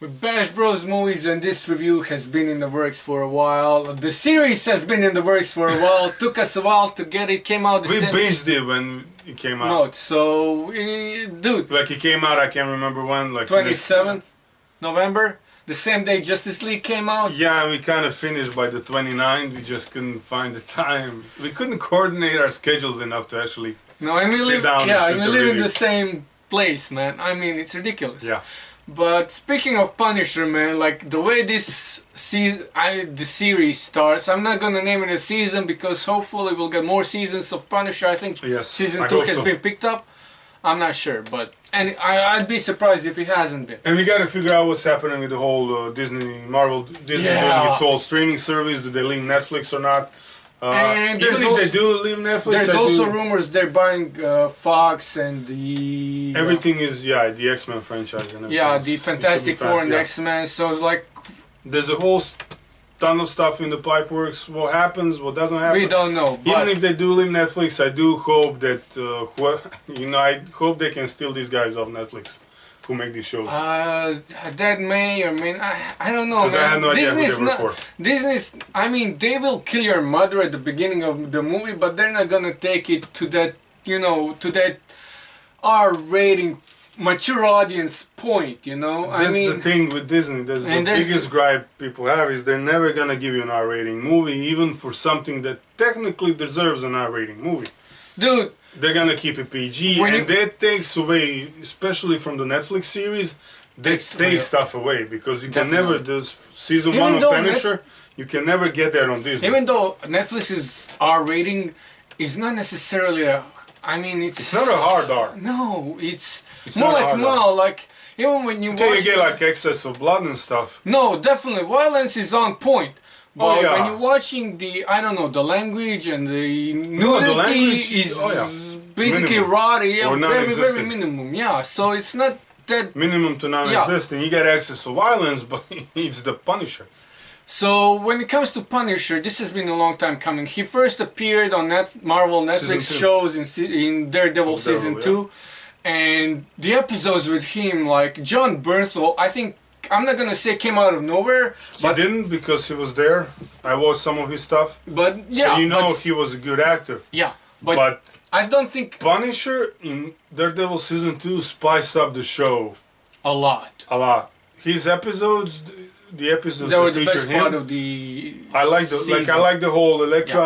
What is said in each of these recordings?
With Bash Bros movies, and this review has been in the works for a while. The series has been in the works for a while. Took us a while to get it. Came out the We same binged it when it came out. No, so dude, Like it came out, I can't remember when. Like 27th November, the same day Justice League came out. Yeah, and we kind of finished by the 29th. We just couldn't find the time. We couldn't coordinate our schedules enough to actually No, and we sit live, down. yeah, and and we shoot the live in review. the same place, man. I mean, it's ridiculous. Yeah. But speaking of Punisher, man, like the way the series starts, I'm not gonna name it a season because hopefully we'll get more seasons of Punisher. I think Yes, season I 2 hope has so. been picked up. I'm not sure, but I'd be surprised if it hasn't been. And we got to figure out what's happening with the whole Disney Yeah. doing its whole streaming service. Do they leave Netflix or not? And Even there's if they do leave Netflix, There's I also do, rumors they're buying Fox and the everything is the X-Men franchise and everything. yeah, It the should be Fantastic fine, Four and yeah. X-Men. So it's like There's a whole ton of stuff in the pipe works. What happens? What doesn't happen? we don't know. Even But if they do leave Netflix, I do hope that I hope they can steal these guys off Netflix who make these shows. that may or may I don't know. Because I Man. have no idea who Disney's they were not. for. Disney's. I mean, they will kill your mother at the beginning of the movie, but they're not gonna take it to that. To that R rating, mature audience point. That's the thing with Disney. That's the and that's- biggest gripe people have is they're never gonna give you an R-rating movie, even for something that technically deserves an R-rating movie. dude. They're gonna keep it PG, When and you- that takes away, especially from the Netflix series, they Takes take away. stuff away because you can Definitely. never. There's season Even 1 of though Punisher, you can never get that on Disney. Even though Netflix's R rating is not necessarily a. I mean, It's not a hard R. No, it's It's more not like hard R. more like even when you Okay, watch. you get like excess of blood and stuff. No, definitely violence is on point. But Oh, yeah. when you're watching the language and the nudity the language- is oh, yeah. basically Minimum. raw, yeah, Or very non-existent. minimum. Yeah, so it's not that. Minimum to non-existent. You get access to violence, but it's the Punisher. So when it comes to Punisher, this has been a long time coming. He first appeared on Marvel Netflix Season 2. shows in Daredevil Daredevil, season yeah. 2, and the episodes with him, like John Bernthal, I think I'm not gonna say came out of nowhere, He but didn't because he was there. I watched some of his stuff. yeah, So you know but, he was a good actor. yeah, but, But I don't think Punisher in Daredevil season 2 spiced up the show a lot. a lot. His episodes, the episodes That that was the feature best him, part of the. I like I like the whole Elektra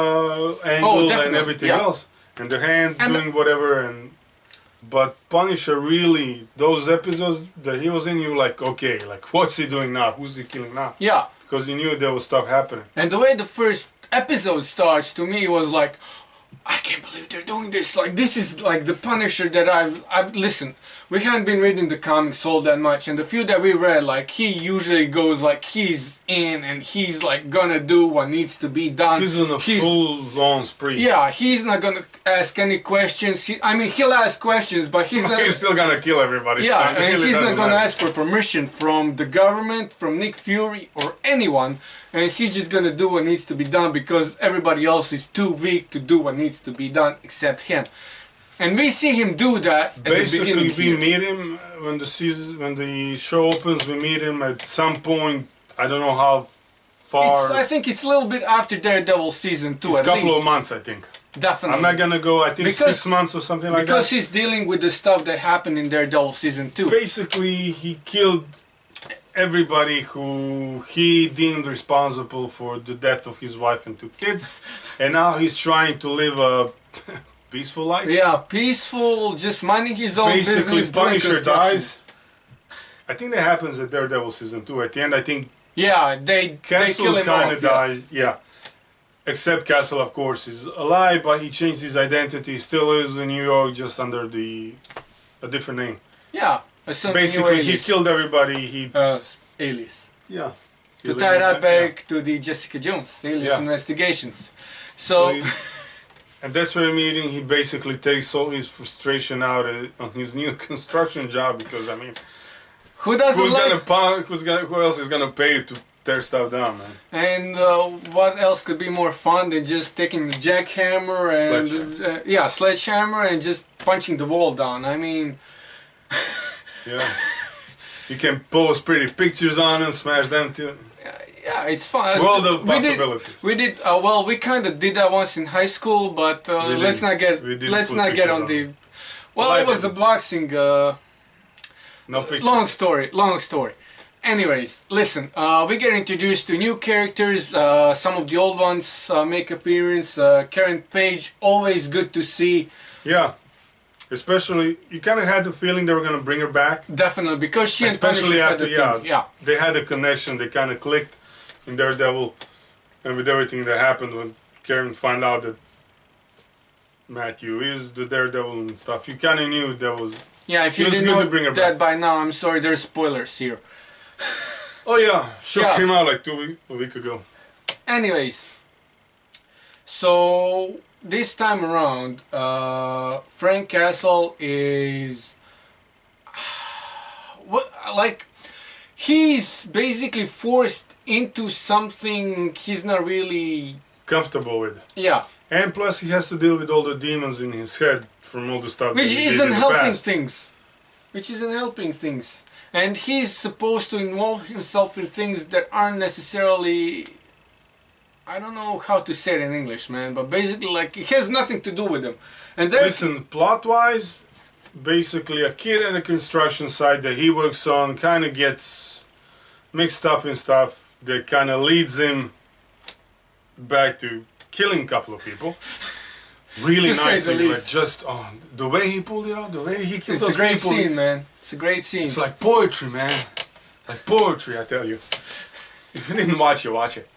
angle and definitely, everything yeah. else, and the hand And doing whatever. But Punisher really, those episodes that he was in, you were like, okay, like what's he doing now? Who's he killing now? Yeah, Because you knew there was stuff happening. and the way the first episode starts, to me, it was like, I can't believe they're doing this. Like, this is like the Punisher that I've listened. We haven't been reading the comics all that much, and the few that we read, like, he usually goes like he's in and he's like gonna do what needs to be done. He's on a full-on spree. Yeah, he's not gonna ask any questions. I mean, he'll ask questions, but he's not. He's still gonna kill everybody. so Yeah, it and really he's not doesn't gonna matter. ask for permission from the government, from Nick Fury, or anyone, and he's just gonna do what needs to be done because everybody else is too weak to do what needs to be done except him. And we see him do that at the Basically, beginning we here. meet him when the show opens. We meet him at some point. I don't know how far. I think it's a little bit after Daredevil season 2, It's at a couple least. of months, I think. Definitely. I'm not gonna go. I think Because- 6 months or something like because that. he's dealing with the stuff that happened in Daredevil season 2. Basically, he killed everybody who he deemed responsible for the death of his wife and 2 kids, and now he's trying to live a peaceful life. Yeah, peaceful, just minding his own Basically, business. doing Punisher construction. dies. I think that happens at Daredevil season 2. At the end, I think Yeah, they Castle kill him kind off. of dies. Yeah. Except Castle, of course, is alive, but he changed his identity. Still is in New York, just under a different name. Yeah, assuming Basically, he alias. killed everybody. He Alias. yeah. To tie that back to the Jessica Jones alias Yeah. investigations. So So, and that's where meeting. He basically takes all his frustration out on his new construction job because I mean, who doesn't like? who else is gonna pay to tear stuff down, man? And what else could be more fun than just taking the jackhammer and sledgehammer and just punching the wall down? I mean, Yeah. You can post pretty pictures on them, smash them too. Yeah, it's fun. World of We did- possibilities. We did well. We kind of did that once in high school, but let's not get We didn't let's put not get pictures on on the. it. Well, I it was a didn't. boxing. No pictures. Long story. Long story. Anyways, listen. We get introduced to new characters. Some of the old ones make appearance. Karen Page, always good to see. Yeah. Especially, you kind of had the feeling they were going to bring her back. Definitely, because she and Especially Punisher had after, the thing. Yeah. they had a connection. They kind of clicked in Daredevil. And with everything that happened when Karen found out that Matthew is the Daredevil and stuff, you kind of knew that was... Yeah, if It you was didn't good know to bring her that back. by now, I'm sorry, there's spoilers here. Oh yeah, show Yeah. came out like a week ago. Anyways, so this time around, Frank Castle is what like he's basically forced into something he's not really. Comfortable with. Yeah, And plus he has to deal with all the demons in his head from all the stuff which that he did isn't in the helping past. things. Which isn't helping things. And he's supposed to involve himself in things that aren't necessarily. I don't know how to say it in English, man, but basically, like, it has nothing to do with them. And there's. Listen, plot-wise, basically a kid at a construction site that he works on kind of gets mixed up in stuff that kind of leads him back to killing a couple of people. Really To say the nicely, like least. just the way he pulled it off, the way he killed It's those a great people. scene, man. It's a great scene. It's like poetry, man. Like poetry, I tell you. If you didn't watch it, watch it.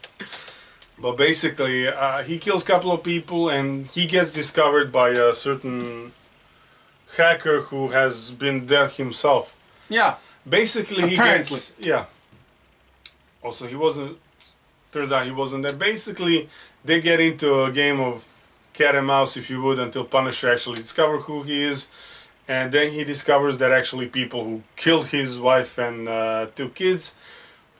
But basically, he kills a couple of people and he gets discovered by a certain hacker who has been there himself. Yeah, Basically, he Apparently. gets... Yeah. Also, he wasn't... Turns out he wasn't there. Basically, they get into a game of cat and mouse, if you would, until Punisher actually discovers who he is. And then he discovers that actually people who killed his wife and 2 kids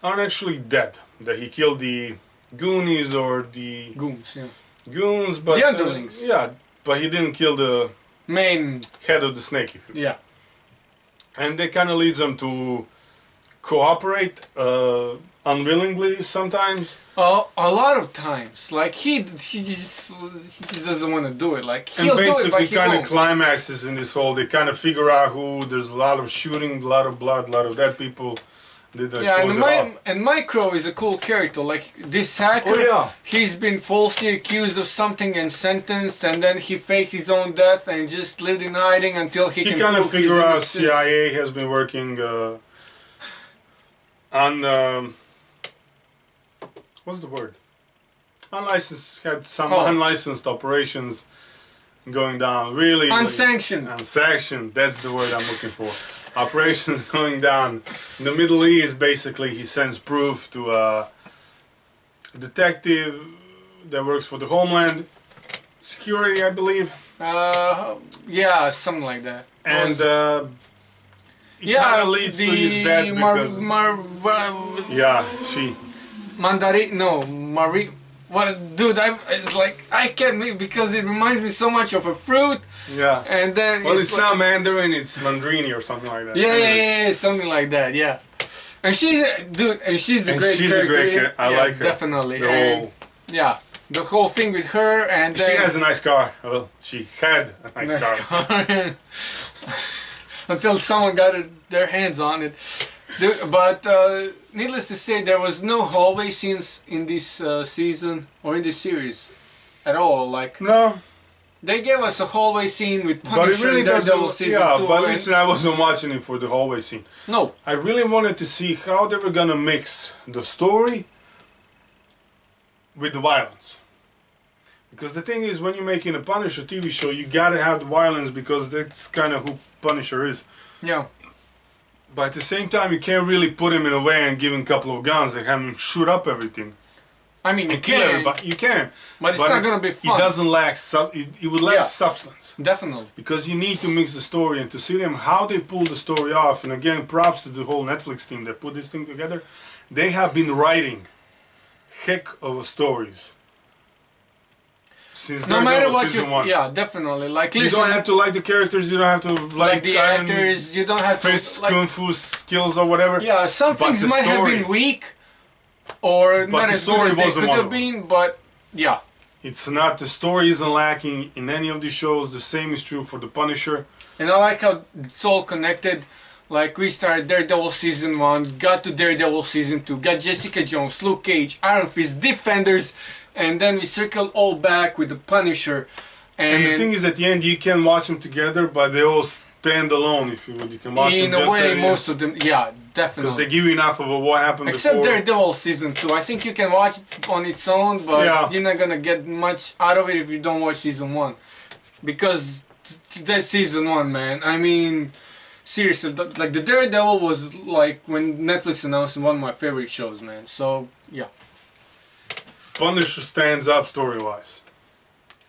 aren't actually dead. That he killed the Goonies or the goons. Yeah, goons, but The underlings. yeah, but he didn't kill the main. head of the snake. If you Yeah, and that kind of leads them to cooperate unwillingly sometimes. a lot of times, like he just doesn't want to do it. Like he'll And do it, but basically he kind of won't. climaxes in this whole, they kind of figure out who, there's a lot of shooting, a lot of blood, a lot of dead people. Yeah, and Micro is a cool character. Like this hacker, Oh, yeah. he's been falsely accused of something and sentenced, and then he faked his own death and just lived in hiding until he He can kind of prove his figure out innocence. CIA has been working on, what's the word? Unlicensed, had some Oh. unlicensed operations going down, really. like- Unsanctioned. Unsanctioned, that's the word I'm looking for. Operations going down in the Middle East. Basically, he sends proof to a detective that works for the Homeland Security, I believe, Yeah, something like that. and it yeah, kind of leads to his death because yeah, she. Mandarin, no, Marie. What, dude? It's like I can't make because it reminds me so much of a fruit, Yeah. and then Well, it's like, not Mandarin, it's Mandarini or something like that. Yeah, Anyways. yeah, something like that. Yeah, and she's dude, and she's a And great she's a character. great yeah, I like her. Definitely. The And, whole, yeah, the whole thing with her and she then has a nice car. Well, she had a nice car. car. Until someone got their hands on it. But needless to say, there was no hallway scenes in this season or in this series at all. Like No, they gave us a hallway scene with but it Punisher really in Daredevil doesn't. season Yeah, 2. but and- listen, I wasn't watching it for the hallway scene. no, I really wanted to see how they were gonna mix the story with the violence. Because the thing is, when you're making a Punisher TV show, you gotta have the violence because that's kind of who Punisher is. yeah, But at the same time, you can't really put him in a way and give him a couple of guns and have him shoot up everything I mean you and kill can, everybody. You can, but it's not gonna be fun. It doesn't lack. It would lack Yeah. substance. Definitely. Because you need to mix the story and to see them how they pull the story off. And again, props to the whole Netflix team that put this thing together. They have been writing heck of stories since No matter Daredevil what season you, 1. yeah, definitely. Like, You listen, don't have to like the characters, you don't have to like the Iron actors, you don't have Fist, to like, kung fu skills or whatever. yeah, some But things the might have story- been weak or But not the as good story as they wasn't could one have of them. been, but yeah. It's not, the story isn't lacking in any of these shows. The same is true for The Punisher. And I like how it's all connected. Like, we started Daredevil season 1, got to Daredevil season 2, got Jessica Jones, Luke Cage, Iron Fist, Defenders, and then we circled all back with the Punisher. And the thing is, at the end, you can watch them together, but they all stand alone, if you would. You can watch in them a just way, as most of them, yeah, because definitely. they give you enough of what happened Except before. Daredevil season 2. I think you can watch it on its own, but Yeah. you're not gonna get much out of it if you don't watch season 1. Because that's season 1, man. I mean, seriously, like the Daredevil was like when Netflix announced one of my favorite shows, man. So, yeah. Punisher stands up story-wise.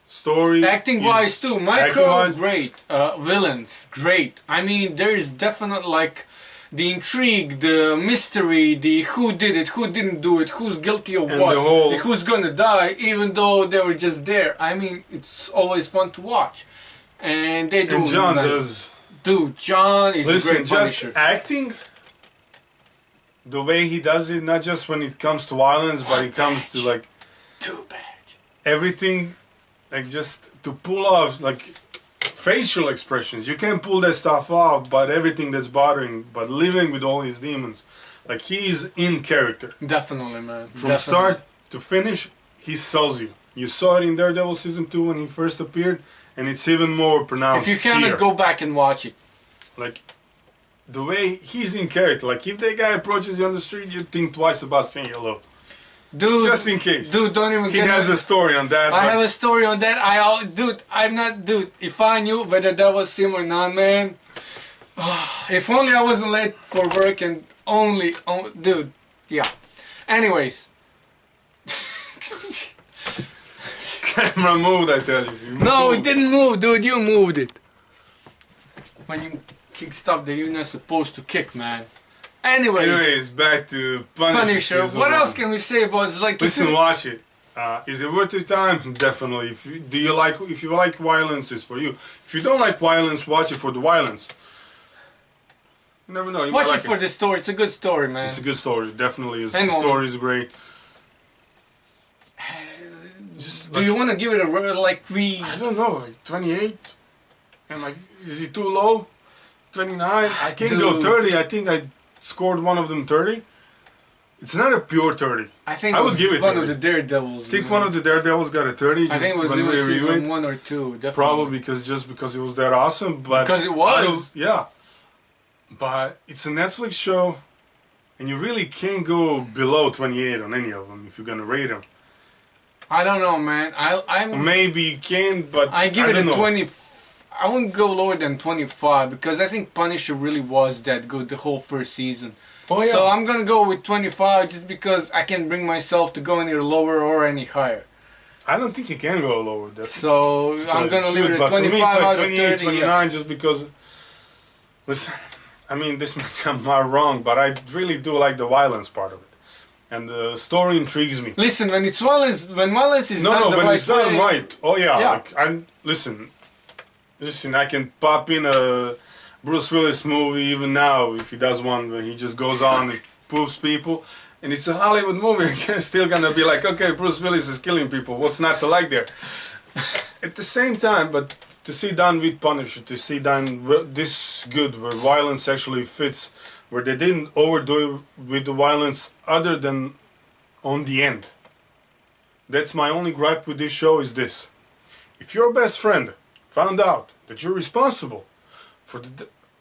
Story Acting wise is- too, Micro acting-wise, great, villains great. I mean, there is definitely like the intrigue, the mystery, the who did it, who didn't do it, who's guilty of And what, the whole- who's gonna die, even though they were just there. I mean, it's always fun to watch, and they do. And John nice. does. Dude, John is a Listen, great just Punisher. acting, the way he does it, not just when it comes to violence, but it comes to like Too bad. everything, like just to pull off like facial expressions. You can pull that stuff off, but everything that's bothering, but living with all his demons, like he's in character Definitely, man. from Definitely. start to finish. He sells you. You saw it in Daredevil season 2 when he first appeared, and it's even more pronounced If you cannot here. go back and watch it. Like the way he's in character. Like if that guy approaches you on the street, you think twice about saying hello, Dude, just in case. dude, don't even He get has me- a story on that. I but have a story on that. Dude, if I knew whether that was him or not, man. If only I wasn't late for work and dude, yeah. Anyways. camera moved, I tell you. You No, moved. it didn't move, dude. You moved it. When you kick stuff that you're not supposed to kick, man. Anyways, back to Punisher. season What else one. can we say about it? It's like Listen, watch it. Is it worth your time? Definitely. If you like violence, it's for you. If you don't like violence, watch it for the violence. You never know. You watch might it like for the story. It's a good story, man. It's a good story. Definitely is. And The woman. story is great. Just Do you want to give it a like we? I don't know, like 28, and like, is it too low? 29. I can't go Dude. 30. I think I scored one of them 30. It's not a pure 30. I think I it would was give it one 30. of the Daredevils. I think man. one of the Daredevils got a 30. I think it was when we either review season it. 1 or 2. Definitely. Probably because it was that awesome. But Because it was. out of- yeah. But it's a Netflix show, and you really can't go below 28 on any of them if you're gonna rate them. I don't know, man. I'm Maybe you can, but I give it don't a know. 20. I wouldn't go lower than 25 because I think Punisher really was that good the whole first season. Oh, yeah. So I'm gonna go with 25 just because I can bring myself to go any lower or any higher. I don't think you can go lower. That's So I'm gonna leave it at but for me, 25 it's out like of 28, 30. 29, just because. Listen, I mean, this may come out wrong, but I really do like the violence part of it, and the story intrigues me. Listen, when violence is No, done no, the when right it's done way, right. Oh yeah, Yeah. like listen. I can pop in a Bruce Willis movie even now if he does one where he just goes on and proves people, and it's a Hollywood movie. You're still gonna be like, okay, Bruce Willis is killing people. What's not to like there? At the same time, but to see done with Punisher, to see done this good, where violence actually fits, where they didn't overdo it with the violence other than on the end. That's my only gripe with this show is this. If your best friend found out that you're responsible for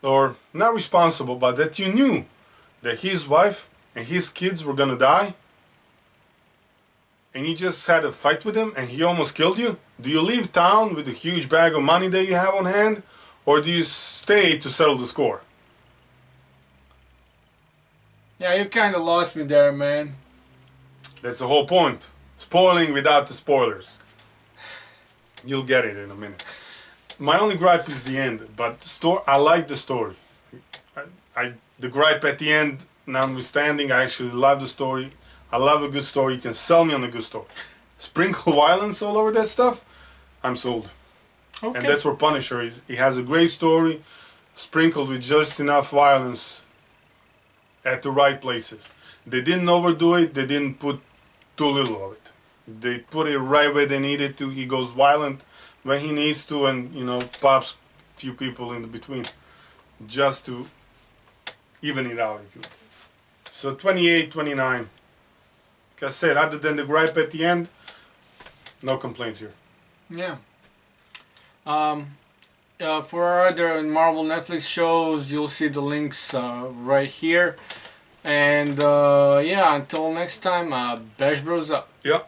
or not responsible, but that you knew that his wife and his kids were gonna die, and you just had a fight with him and he almost killed you, do you leave town with a huge bag of money that you have on hand, or do you stay to settle the score? yeah, you kind of lost me there, man. That's the whole point. Spoiling without the spoilers. You'll get it in a minute. My only gripe is the end, but I like the story. The gripe at the end, notwithstanding, I actually love the story. I love a good story. You can sell me on a good story. Sprinkle violence all over that stuff, I'm sold. Okay. And that's where Punisher is. He has a great story, sprinkled with just enough violence at the right places. They didn't overdo it. They didn't put too little of it. They put it right where they needed to. He goes violent when he needs to, and pops few people in between, just to even it out. If you will. So 28, 29. Like I said, other than the gripe at the end, no complaints here. Yeah. For our other Marvel Netflix shows, you'll see the links right here. And yeah, until next time, Bash Bros up. Yeah.